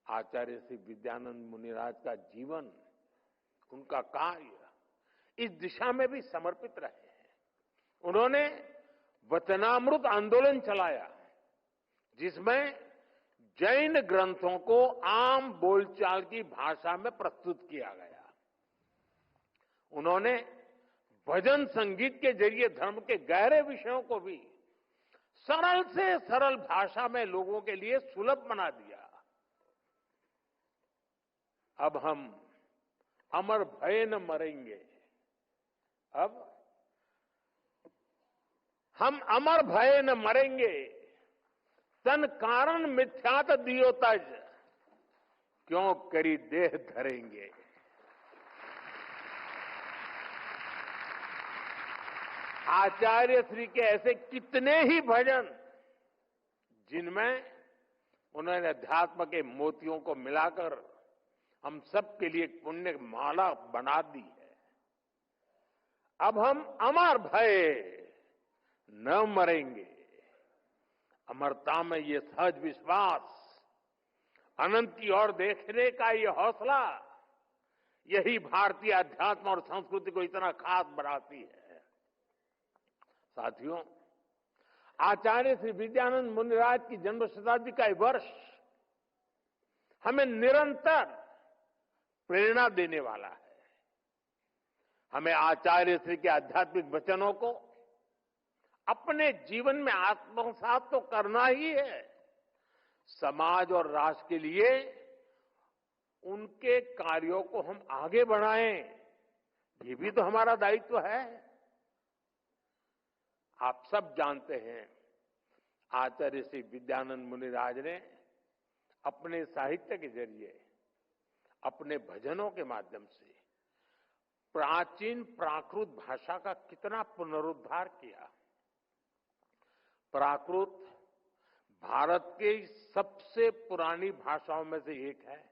आचार्य श्री विद्यानंद मुनिराज का जीवन, उनका कार्य इस दिशा में भी समर्पित रहे हैं। उन्होंने वचनामृत आंदोलन चलाया, जिसमें जैन ग्रंथों को आम बोलचाल की भाषा में प्रस्तुत किया गया। उन्होंने भजन संगीत के जरिए धर्म के गहरे विषयों को भी सरल से सरल भाषा में लोगों के लिए सुलभ बना दिया। अब हम अमर भय न मरेंगे, अब हम अमर भय न मरेंगे, तन कारण मिथ्यात दियो तज, क्यों करी देह धरेंगे। आचार्य श्री के ऐसे कितने ही भजन, जिनमें उन्होंने अध्यात्म के मोतियों को मिलाकर हम सबके लिए पुण्य माला बना दी है। अब हम अमर भय न मरेंगे। अमरता में ये सहज विश्वास, अनंत की ओर देखने का ये हौसला, यही भारतीय अध्यात्म और संस्कृति को इतना खास बनाती है। साथियों, आचार्य श्री विद्यानंद मुनिराज की जन्म शताब्दी का वर्ष हमें निरंतर प्रेरणा देने वाला है। हमें आचार्य श्री के आध्यात्मिक वचनों को अपने जीवन में आत्मसात तो करना ही है। समाज और राष्ट्र के लिए उनके कार्यों को हम आगे बढ़ाएं, ये भी तो हमारा दायित्व है। आप सब जानते हैं, आचार्य श्री विद्यानंद मुनिराज ने अपने साहित्य के जरिए, अपने भजनों के माध्यम से प्राचीन प्राकृत भाषा का कितना पुनरुद्धार किया। प्राकृत भारत की सबसे पुरानी भाषाओं में से एक है।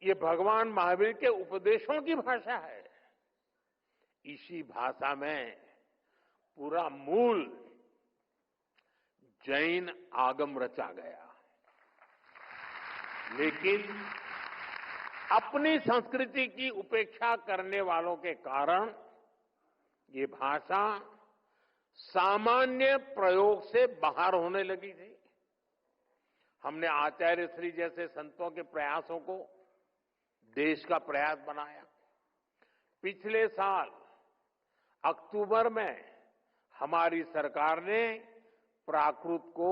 ये भगवान महावीर के उपदेशों की भाषा है। इसी भाषा में पूरा मूल जैन आगम रचा गया, लेकिन अपनी संस्कृति की उपेक्षा करने वालों के कारण ये भाषा सामान्य प्रयोग से बाहर होने लगी थी। हमने आचार्य श्री जैसे संतों के प्रयासों को देश का प्रयास बनाया। पिछले साल अक्टूबर में हमारी सरकार ने प्राकृत को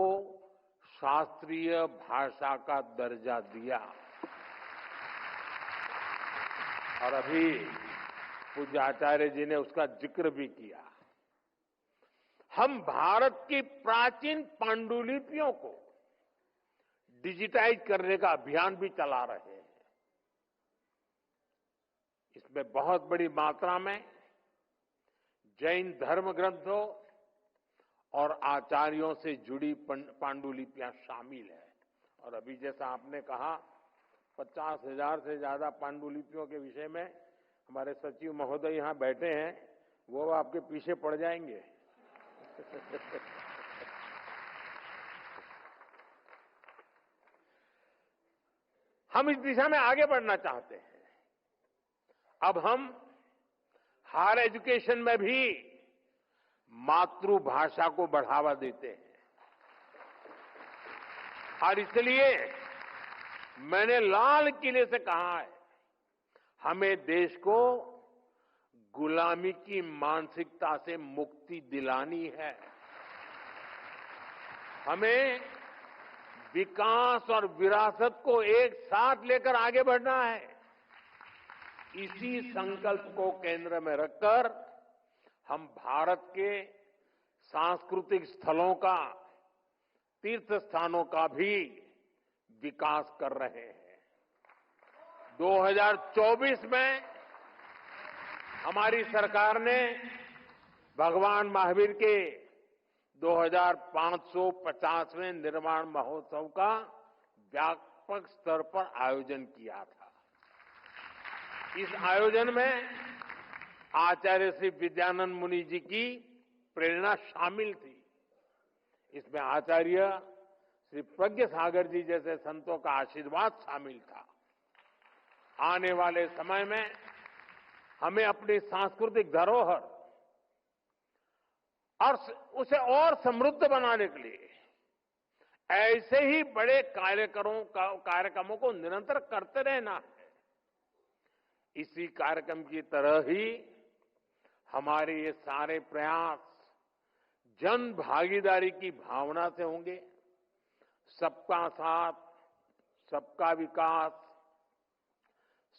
शास्त्रीय भाषा का दर्जा दिया, और अभी पूज्य आचार्य जी ने उसका जिक्र भी किया। हम भारत की प्राचीन पांडुलिपियों को डिजिटाइज करने का अभियान भी चला रहे हैं। इसमें बहुत बड़ी मात्रा में जैन धर्म ग्रंथों और आचार्यों से जुड़ी पांडुलिपियां शामिल है। और अभी जैसा आपने कहा, 50,000 से ज्यादा पांडुलिपियों के विषय में हमारे सचिव महोदय यहां बैठे हैं, वो आपके पीछे पड़ जाएंगे। हम इस दिशा में आगे बढ़ना चाहते हैं। अब हम हायर एजुकेशन में भी मातृभाषा को बढ़ावा देते हैं, और इसलिए मैंने लाल किले से कहा है, हमें देश को गुलामी की मानसिकता से मुक्ति दिलानी है। हमें विकास और विरासत को एक साथ लेकर आगे बढ़ना है। इसी संकल्प को केंद्र में रखकर हम भारत के सांस्कृतिक स्थलों का, तीर्थ स्थानों का भी विकास कर रहे हैं। 2024 में हमारी सरकार ने भगवान महावीर के 2550वें निर्वाण महोत्सव का व्यापक स्तर पर आयोजन किया था। इस आयोजन में आचार्य श्री विद्यानंद मुनि जी की प्रेरणा शामिल थी। इसमें आचार्य श्री प्रज्ञ सागर जी जैसे संतों का आशीर्वाद शामिल था। आने वाले समय में हमें अपनी सांस्कृतिक धरोहर और उसे और समृद्ध बनाने के लिए ऐसे ही बड़े कार्यक्रमों को निरंतर करते रहना है। इसी कार्यक्रम की तरह ही हमारे ये सारे प्रयास जन भागीदारी की भावना से होंगे। सबका साथ, सबका विकास,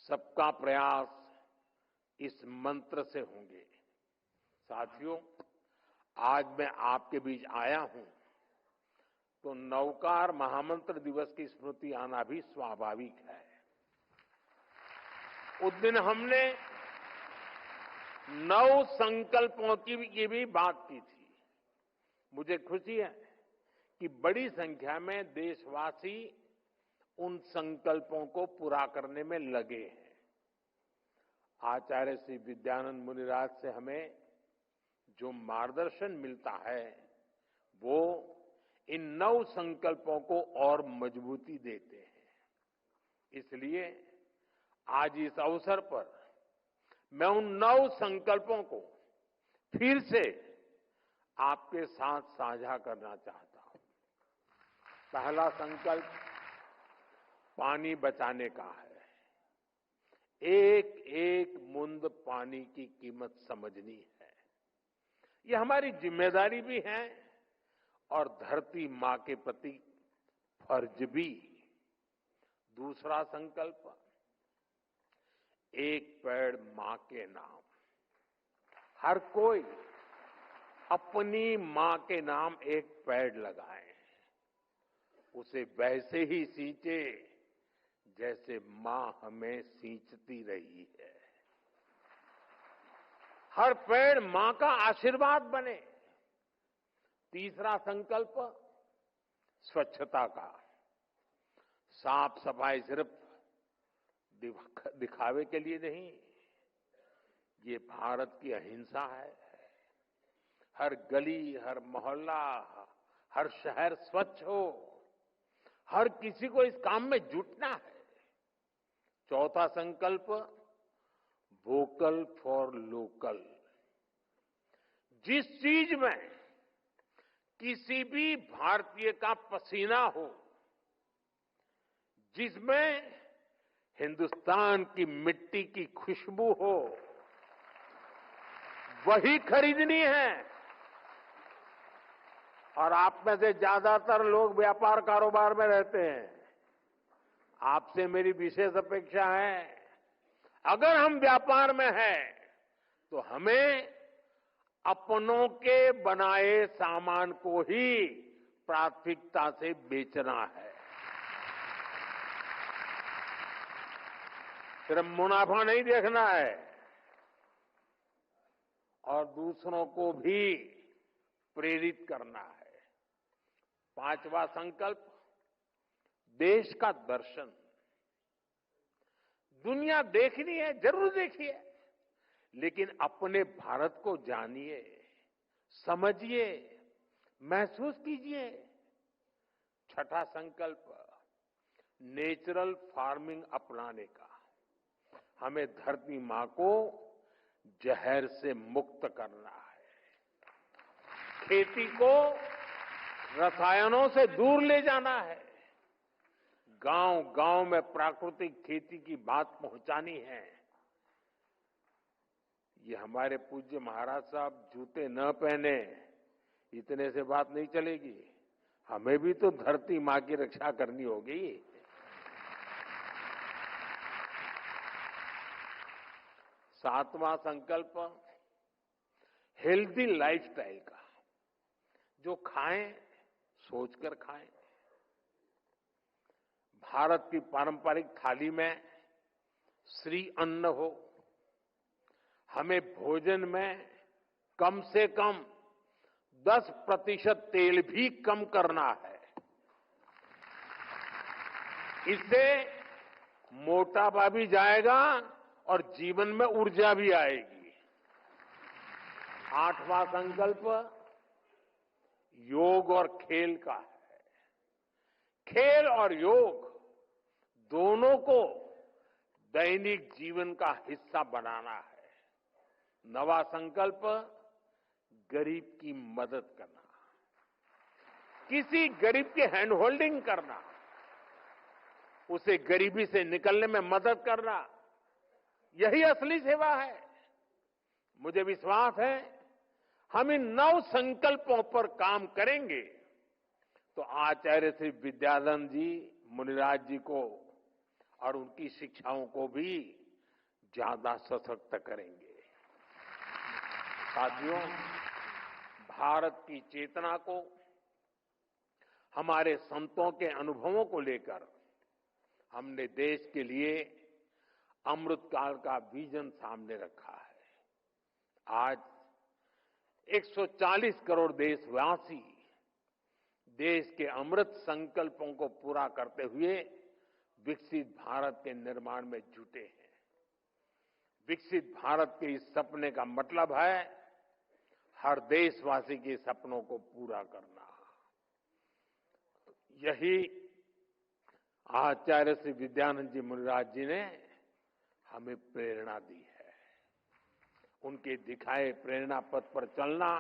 सबका प्रयास, इस मंत्र से होंगे। साथियों, आज मैं आपके बीच आया हूं तो नवकार महामंत्र दिवस की स्मृति आना भी स्वाभाविक है। उस दिन हमने 9 संकल्पों की भी बात की थी। मुझे खुशी है कि बड़ी संख्या में देशवासी उन संकल्पों को पूरा करने में लगे हैं। आचार्य श्री विद्यानंद मुनिराज से हमें जो मार्गदर्शन मिलता है वो इन 9 संकल्पों को और मजबूती देते हैं। इसलिए आज इस अवसर पर मैं उन 9 संकल्पों को फिर से आपके साथ साझा करना चाहता हूं। पहला संकल्प पानी बचाने का है। एक एक बूंद पानी की कीमत समझनी है। ये हमारी जिम्मेदारी भी है और धरती मां के प्रति फर्ज भी। दूसरा संकल्प, एक पेड़ मां के नाम। हर कोई अपनी मां के नाम एक पेड़ लगाए, उसे वैसे ही सींचे जैसे मां हमें सींचती रही है। हर पेड़ मां का आशीर्वाद बने। तीसरा संकल्प, स्वच्छता का। साफ सफाई सिर्फ दिखावे के लिए नहीं, ये भारत की अहिंसा है। हर गली, हर मोहल्ला, हर शहर स्वच्छ हो। हर किसी को इस काम में जुटना है। चौथा संकल्प, वोकल फॉर लोकल। जिस चीज में किसी भी भारतीय का पसीना हो, जिसमें हिंदुस्तान की मिट्टी की खुशबू हो, वही खरीदनी है। और आप में से ज्यादातर लोग व्यापार कारोबार में रहते हैं। आपसे मेरी विशेष अपेक्षा है, अगर हम व्यापार में हैं तो हमें अपनों के बनाए सामान को ही प्राथमिकता से बेचना है। सिर्फ मुनाफा नहीं देखना है और दूसरों को भी प्रेरित करना है। पांचवा संकल्प, देश का दर्शन। दुनिया देखनी है, जरूर देखिए, लेकिन अपने भारत को जानिए, समझिए, महसूस कीजिए। छठा संकल्प, नेचुरल फार्मिंग अपनाने का। हमें धरती मां को जहर से मुक्त करना है। खेती को रसायनों से दूर ले जाना है। गांव गांव में प्राकृतिक खेती की बात पहुंचानी है। ये हमारे पूज्य महाराज साहब जूते न पहने इतने से बात नहीं चलेगी। हमें भी तो धरती मां की रक्षा करनी होगी। सातवां संकल्प, हेल्दी लाइफस्टाइल का। जो खाएं, सोचकर खाएं। भारत की पारंपरिक थाली में श्री अन्न हो। हमें भोजन में कम से कम 10% तेल भी कम करना है। इससे मोटापा भी जाएगा और जीवन में ऊर्जा भी आएगी। आठवां संकल्प योग और खेल का है। खेल और योग दोनों को दैनिक जीवन का हिस्सा बनाना है। नवा संकल्प गरीब की मदद करना, किसी गरीब की हैंड होल्डिंग करना, उसे गरीबी से निकलने में मदद करना, यही असली सेवा है। मुझे विश्वास है हम इन 9 संकल्पों पर काम करेंगे तो आचार्य श्री विद्यानंद जी, मुनिराज जी को और उनकी शिक्षाओं को भी ज्यादा सशक्त करेंगे। साथियों, भारत की चेतना को, हमारे संतों के अनुभवों को लेकर हमने देश के लिए अमृतकाल का विजन सामने रखा है। आज 140 करोड़ देशवासी देश के अमृत संकल्पों को पूरा करते हुए विकसित भारत के निर्माण में जुटे हैं। विकसित भारत के इस सपने का मतलब है हर देशवासी के सपनों को पूरा करना। यही आचार्य श्री विद्यानंद जी मुनिराज जी ने हमें प्रेरणा दी है। उनके दिखाए प्रेरणा पथ पर चलना,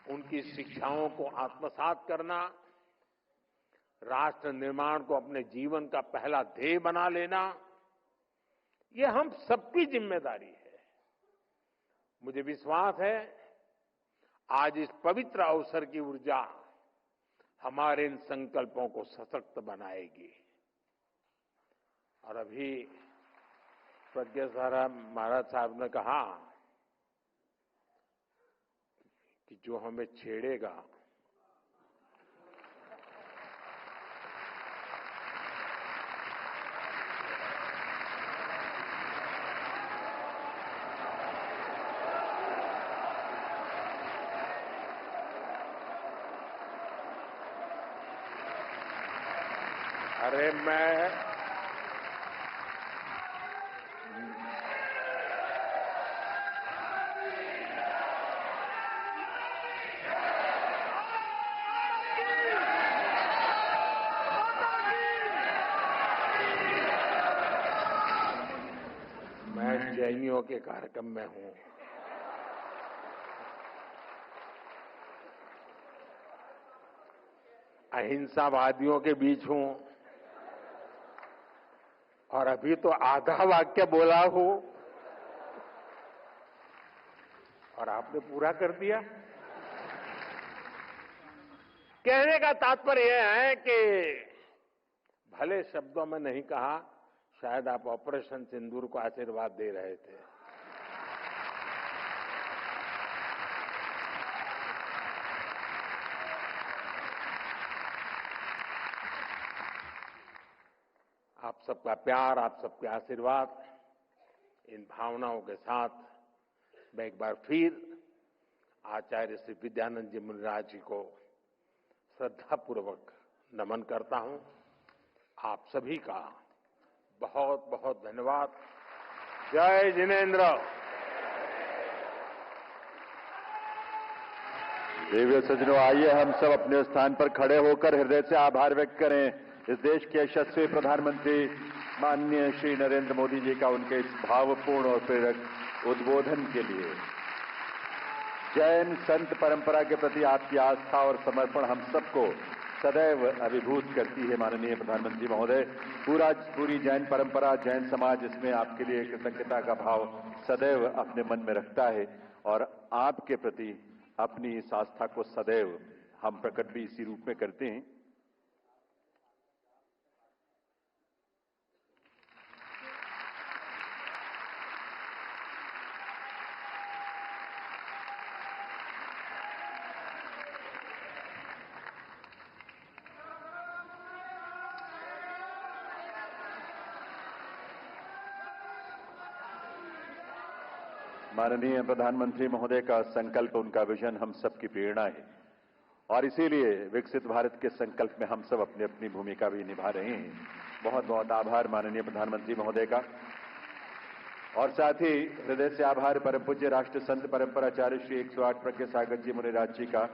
उनकी शिक्षाओं को आत्मसात करना, राष्ट्र निर्माण को अपने जीवन का पहला ध्येय बना लेना, ये हम सबकी जिम्मेदारी है। मुझे विश्वास है आज इस पवित्र अवसर की ऊर्जा हमारे इन संकल्पों को सशक्त बनाएगी। और अभी प्रज्ञा महाराज साहब ने कहा कि जो हमें छेड़ेगा अरे मैं जैनियों के कार्यक्रम में हूं। अहिंसावादियों के बीच हूं और अभी तो आधा वाक्य बोला हूं और आपने पूरा कर दिया। कहने का तात्पर्य यह है कि भले शब्दों में नहीं कहा, शायद आप ऑपरेशन सिंदूर को आशीर्वाद दे रहे थे। आप सबका प्यार, आप सबके आशीर्वाद, इन भावनाओं के साथ मैं एक बार फिर आचार्य श्री विद्यानंद जी मुनिराज जी को श्रद्धापूर्वक नमन करता हूं। आप सभी का बहुत बहुत धन्यवाद। जय जिनेन्द्र। देवी सज्जनों, आइए हम सब अपने स्थान पर खड़े होकर हृदय से आभार व्यक्त करें इस देश के यशस्वी प्रधानमंत्री माननीय श्री नरेंद्र मोदी जी का, उनके इस भावपूर्ण और प्रेरक उद्बोधन के लिए। जैन संत परंपरा के प्रति आपकी आस्था और समर्पण हम सबको सदैव अभिभूत करती है माननीय प्रधानमंत्री महोदय। पूरी जैन परंपरा, जैन समाज इसमें आपके लिए कृतज्ञता का भाव सदैव अपने मन में रखता है और आपके प्रति अपनी इस आस्था को सदैव हम प्रकट भी इसी रूप में करते हैं। माननीय प्रधानमंत्री महोदय का संकल्प, उनका विजन हम सबकी प्रेरणा है और इसीलिए विकसित भारत के संकल्प में हम सब अपनी अपनी भूमिका भी निभा रहे हैं। बहुत बहुत आभार माननीय प्रधानमंत्री महोदय का। और साथ ही हृदय से आभार परम पूज्य राष्ट्र संत परंपराचार्य श्री 108 प्रज्ञा सागर जी मुनिराज जी का।